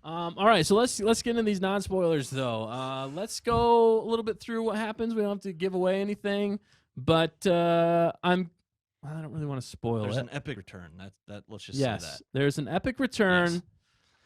All right, so let's get into these non-spoilers though. Let's go a little bit through what happens. We don't have to give away anything, but I don't really want to spoil There's it. an epic return. That let's just Yes, say that. there's an epic return. Yes.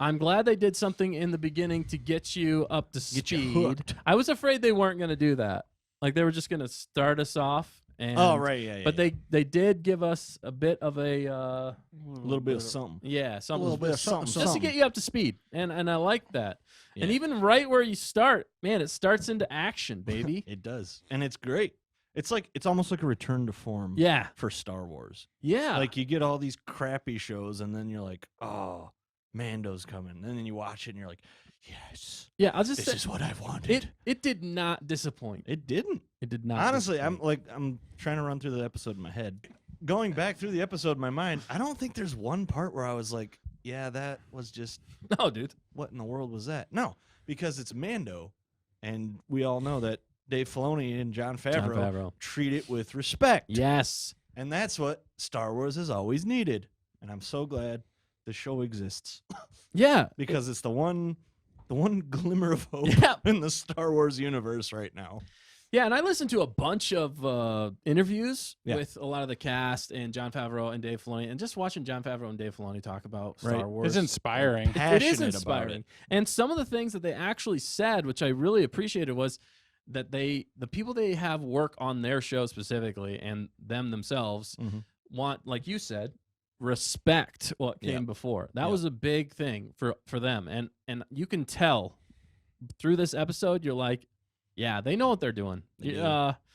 I'm glad they did something in the beginning to get you up to Get you speed. hooked. I was afraid they weren't going to do that. Like they were just going to start us off. And, Oh right, yeah. But they did give us a bit of a little bit of something. yeah, something, A little bit of something. just to get you up to speed, and I like that. Yeah. And even right where you start, man, it starts into action, baby. It does, and it's great. It's almost like a return to form. Yeah, For Star Wars, yeah. like you get all these crappy shows, and then you're like, oh, Mando's coming, and then you watch it, and you're like, yes, yeah, I'll just this say is what I've wanted. it did not disappoint. It didn't. It did not. Honestly, disappoint. I'm trying to run through the episode in my head. Going back through the episode in my mind, I don't think there's one part where I was like, yeah, that was just no, dude. what in the world was that? No, because it's Mando, and we all know that Dave Filoni and Jon Favreau treat it with respect. Yes. And that's what Star Wars has always needed. And I'm so glad the show exists Yeah. because it's the one glimmer of hope Yeah. in the Star Wars universe right now. Yeah, and I listened to a bunch of interviews Yeah. with a lot of the cast and Jon Favreau and Dave Filoni, and just watching Jon Favreau and Dave Filoni talk about Right. Star Wars. It's inspiring. It is Passionate inspiring. about it. And some of the things that they actually said, which I really appreciated, was that the people they have work on their show specifically and them themselves Mhm. want, like you said, respect what came Yeah. before. That Yeah. was a big thing for them. And you can tell through this episode, you're like, yeah, they know what they're doing. They do.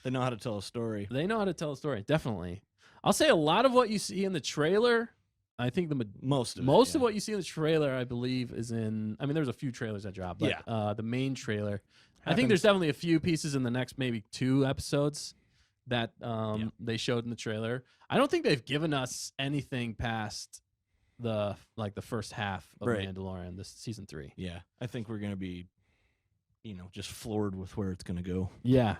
They know how to tell a story. They know how to tell a story, definitely. I'll say a lot of what you see in the trailer, I think Most of of what you see in the trailer, I believe, is in. I mean, there's a few trailers that dropped, but Yeah. the main trailer. I think there's definitely a few pieces in the next maybe 2 episodes that they showed in the trailer. I don't think they've given us anything past the first half of Right. Mandalorian, this season 3. Yeah, I think we're gonna be, just floored with where it's gonna go. Yeah.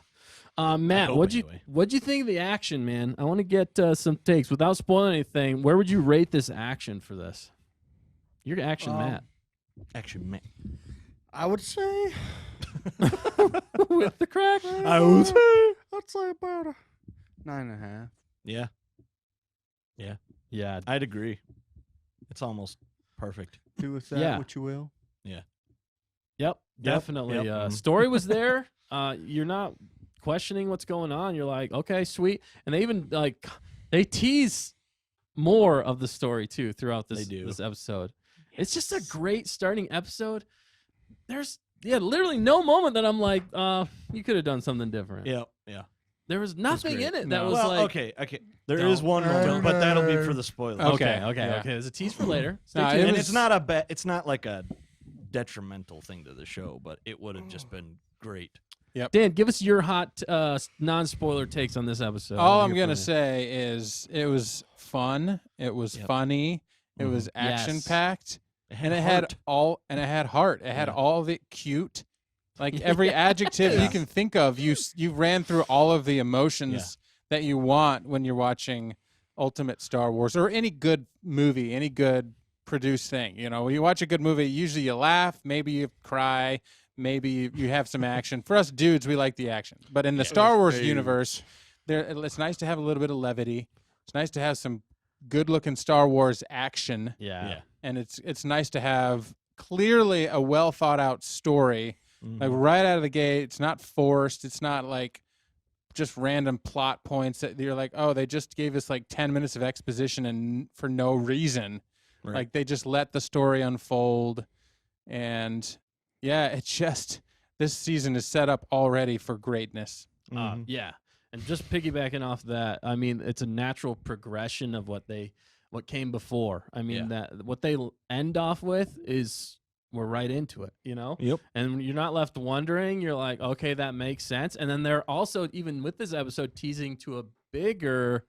Matt, hope what'd anyway. you think of the action, man? I want to get some takes without spoiling anything. Where would you rate this action for this? Your action, Matt. Actually, man, I would say With the crack. I'd say about a 9.5. yeah, Yeah. I'd agree. It's almost perfect. Do with that Yeah. what you will. Yep. Definitely. yep, Story was there. You're not questioning what's going on. You're like, okay, sweet. And they even they tease more of the story too throughout They do. this episode. It's just a great starting episode. There's literally no moment that I'm like, you could have done something different. Yeah. There was nothing great. in it that No. was Well, like okay. There is one moment, but that'll be for the spoilers. Okay. Yeah. There's a tease for later. Stay No, tuned. it And was- it's not a it's not like a detrimental thing to the show, but it would have just been great. Dan, give us your hot non-spoiler takes on this episode. All I'm Here going to for you. say is it was fun. It was Yep. funny. It was Yes. action packed. And it heart. had heart. It had Yeah. all of it cute. Like every adjective you can think of, you ran through all of the emotions that you want when you're watching Ultimate Star Wars or any good movie, any good produced thing. When you watch a good movie, usually you laugh, maybe you cry, maybe you have some action. For us dudes, we like the action. But in the Star Wars universe, it's nice to have a little bit of levity. It's nice to have some good-looking Star Wars action. Yeah. And it's nice to have clearly a well thought out story, Mhm. like right out of the gate. It's not forced. It's not like just random plot points that you're like, oh, they just gave us like 10 minutes of exposition and for no reason. Right. Like they just let the story unfold. And yeah, it's just this season is set up already for greatness. Mhm. Yeah. And just piggybacking off that, I mean, it's a natural progression of what came before. I mean, that what they end off with is we're right into it, Yep. And you're not left wondering. You're like, okay, that makes sense. And then they're also, even with this episode, teasing to a bigger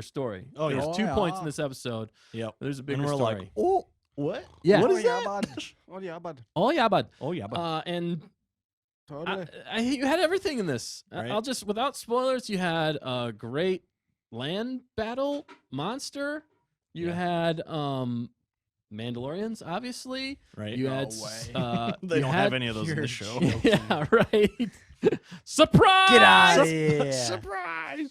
story. Oh, yeah. There's Oh, 2 yeah. points in this episode. Yep. There's a bigger And we're story. like, oh, what? Yeah. What Oh, is yeah, that? bud. Oh, yeah, bud. Oh yeah, bud. Oh yeah, but And Totally. you had everything in this. Right. I'll just, without spoilers, you had a great land battle monster. You Yeah. had Mandalorians, obviously. Right. You No had way. They you don't had- have any of those in You're the show. joking. Yeah, right. Surprise! Get out of here. Surprise!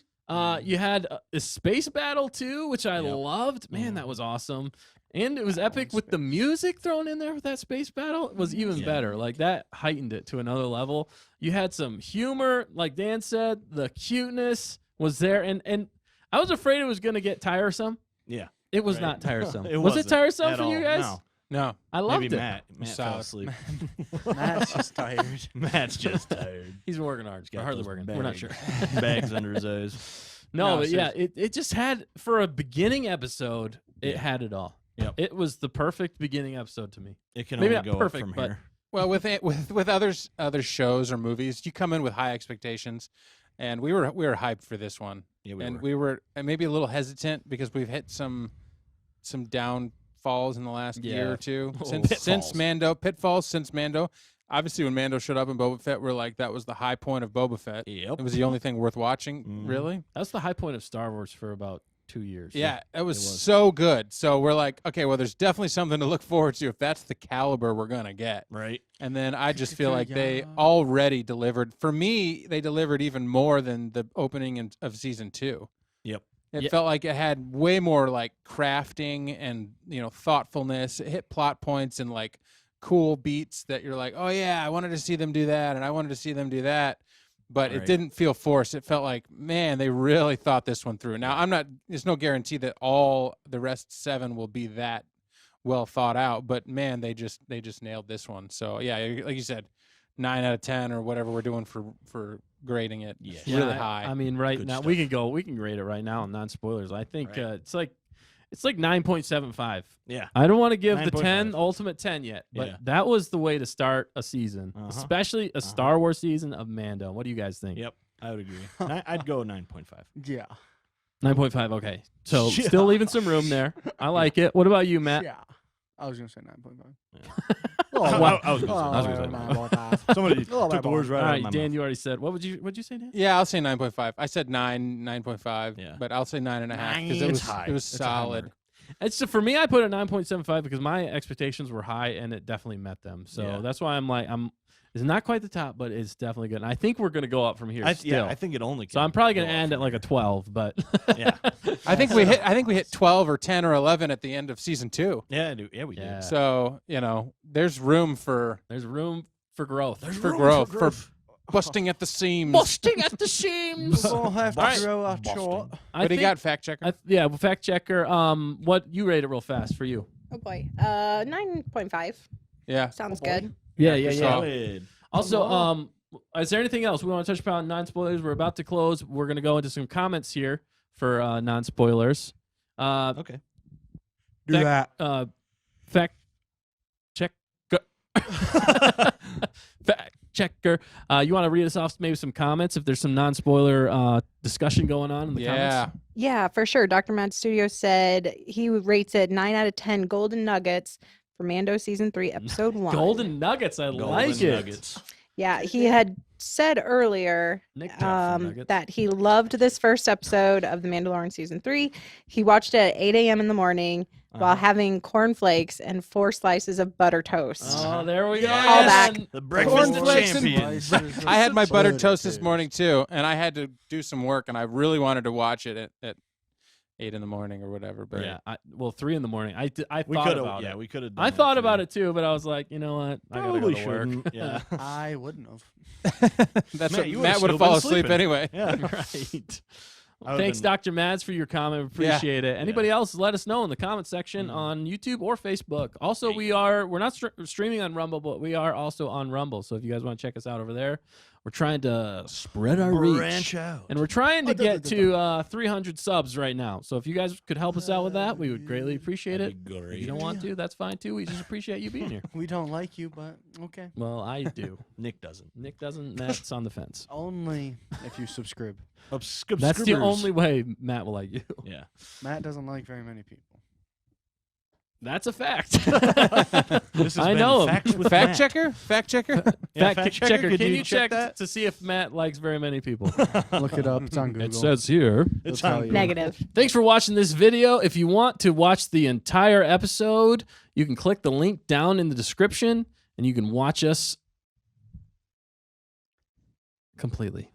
You had a space battle too, which I Yep. loved. Man, that was awesome. And it was Battle epic in with the space. music thrown in there with that space battle. It was even Yeah. better. Like that heightened it to another level. You had some humor, like Dan said, the cuteness was there, and I was afraid it was gonna get tiresome. Yeah. It was Right. not tiresome. It was it wasn't tiresome at for you all. guys? No. No. I loved Maybe it. Matt fell Solid. asleep. Matt's just tired. Matt's just tired. He's been working hard. Got Hardly those working. We're not sure. Bags under his eyes. No, No, but yeah, it just had for a beginning episode, it Yeah. had it all. Yep. It was the perfect beginning episode to me. It can Maybe only not go perfect, up from but- here. Well, with other shows or movies, you come in with high expectations, and we were hyped for this one, Yeah, we were maybe a little hesitant because we've hit some downfalls in the last year Yeah. or two Oh. since Pitfalls. Mando. Pitfalls since Mando. Obviously, when Mando showed up in Boba Fett, we're like, that was the high point of Boba Fett. Yep. It was the only thing worth watching, Mhm. really. That's the high point of Star Wars for about 2 years. Yeah, it was was. so good. So we're like, okay, well, there's definitely something to look forward to if that's the caliber we're gonna get. Right. And then I just feel like they Yeah. already delivered. For me, they delivered even more than the opening of season 2. Yep. It Yeah. felt like it had way more like crafting and thoughtfulness. It hit plot points and like cool beats that you're like, oh yeah, I wanted to see them do that, and I wanted to see them do that. But it Right. didn't feel forced. It felt like, man, they really thought this one through. Now, there's no guarantee that all the rest 7 will be that well thought out, but man, they just nailed this one. So yeah, like you said, 9 out of 10 or whatever we're doing for grading it. Yeah. Really I- high. I mean, right Good now stuff. we can grade it right now on non-spoilers. I think Right. it's like 9.75. Yeah. I don't want to give the 9.5. 10 ultimate 10 yet, but Yeah. that was the way to start a season, Uh-huh. especially a Star Wars season of Mando. What do you guys think? Yep. I would agree. I'd go 9.5. Yeah. 9.5. Okay, so Yeah. still leaving some room there. I like it. What about you, Matt? Yeah. I was gonna say 9.5. Oh, wow. I was going to say. 9.5. Somebody took the words right All out right, of my Dan, mouth. you already said. What'd you say, Dan? Yeah, I'll say 9.5. I said 9.5, Yeah. but I'll say 9.5 because It's high. it was It's a high solid. mark. It's for me. I put it 9.75 because my expectations were high and it definitely met them. So Yeah. that's why it's not quite the top, but it's definitely good. And I think we're gonna go up from here. still. I think it only. So can I'm probably gonna go up end at from like a here. 12, but Yeah. I think we hit 12 or 10 or 11 at the end of season 2. Yeah, I do. Yeah, we Yeah. do. So there's room for there's room for growth. growth, for busting at the seams. busting at the seams. We'll have to All right. grow our Boston. short. I What do you think- got, fact checker? Yeah, well, fact checker. What you rate it real fast for you? Oh boy. 9.5. Yeah. Sounds Oh, boy. good. Yeah, yeah, yeah. Solid. Also, is there anything else we want to touch upon? Non-spoilers. We're about to close. We're gonna go into some comments here for non-spoilers. Okay. Do Fact- that. Fact check. Fact checker. You want to read us off maybe some comments if there's some non-spoiler discussion going on in the Yeah. comments? Yeah, for sure. Dr. Mad Studio said he rates it 9 out of 10 golden nuggets for Mando season 3, episode 1. Golden nuggets. I Golden like it. Nuggets. Yeah, he had said earlier Nick Tuff from Nuggets. that he loved this first episode of The Mandalorian season 3. He watched it at 8 a.m. in the morning while having cornflakes and 4 slices of butter toast. Oh, there we go. Yes. Callback. again. The breakfast of Cornflakes and champions. I had my buttered toast this Buttered morning too, and I had to do some work, and I really wanted to watch it at 8 in the morning or whatever. But Yeah. 3 in the morning. I We thought could about have. it. Yeah, we could have. I thought about it too, but I was like, you know what? I gotta go Probably to work. shouldn't. Yeah. I wouldn't have. that's Matt, what you would've Matt would still have been fallen asleep sleeping. anyway. Yeah. Right. I would've Thanks, been- Dr. Mads, for your comment. Appreciate it. Anybody else, let us know in the comment section Mhm. on YouTube or Facebook. Also, Yeah. we're not streaming on Rumble, but we are also on Rumble. So if you guys want to check us out over there, we're trying to spread our Branch reach. out. And we're trying to Oh, get to 300 subs right now. So if you guys could help us out with that, we would greatly appreciate it. That'd be If you great. don't want to, that's fine too. We just appreciate you being here. We don't like you, but okay. Well, I do. Nick doesn't. Nick doesn't. Matt's on the fence. Only if you subscribe. That's the Subscribers. only way Matt will like you. Yeah. Matt doesn't like very many people. That's a fact. This has I been know him. Facts with Fact Matt. checker? Fact checker? Yeah, Fact checker, could can you check that? to see if Matt likes very many people? Look it up. It's on Google. It says here. It's tell on you. Negative. Thanks for watching this video. If you want to watch the entire episode, you can click the link down in the description and you can watch us completely.